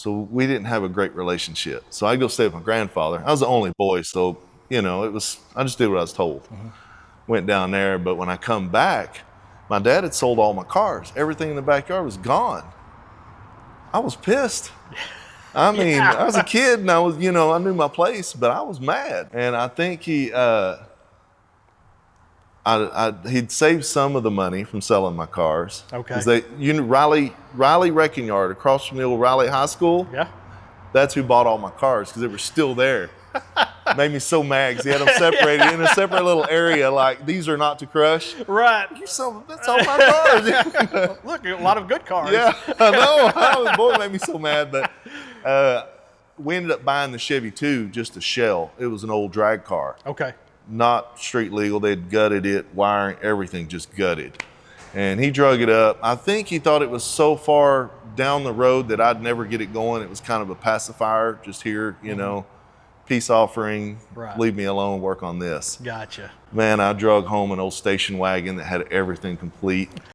So we didn't have a great relationship. So I go stay with my grandfather. I was the only boy, so I just did what I was told. Went down there, but when I come back, my dad had sold all my cars. Everything in the backyard was gone. I was pissed. I mean, I was a kid and I was, I knew my place, but I was mad. And I think he'd saved some of the money from selling my cars. Okay. Because Riley Wrecking Yard across from the old Riley High School. Yeah. That's who bought all my cars because they were still there. Made me so mad because he had them separated in a separate little area. Like, these are not to crush. Right. That's all my cars. Look, a lot of good cars. Yeah, I know. Boy, it made me so mad. But we ended up buying the Chevy II, just a shell. It was an old drag car. Okay. Not street legal. They'd gutted it, wiring, everything just gutted. And he drug it up. I think he thought it was so far down the road that I'd never get it going. It was kind of a pacifier, just here, peace offering, Right. Leave me alone, work on this. Gotcha. Man, I drug home an old station wagon that had everything complete.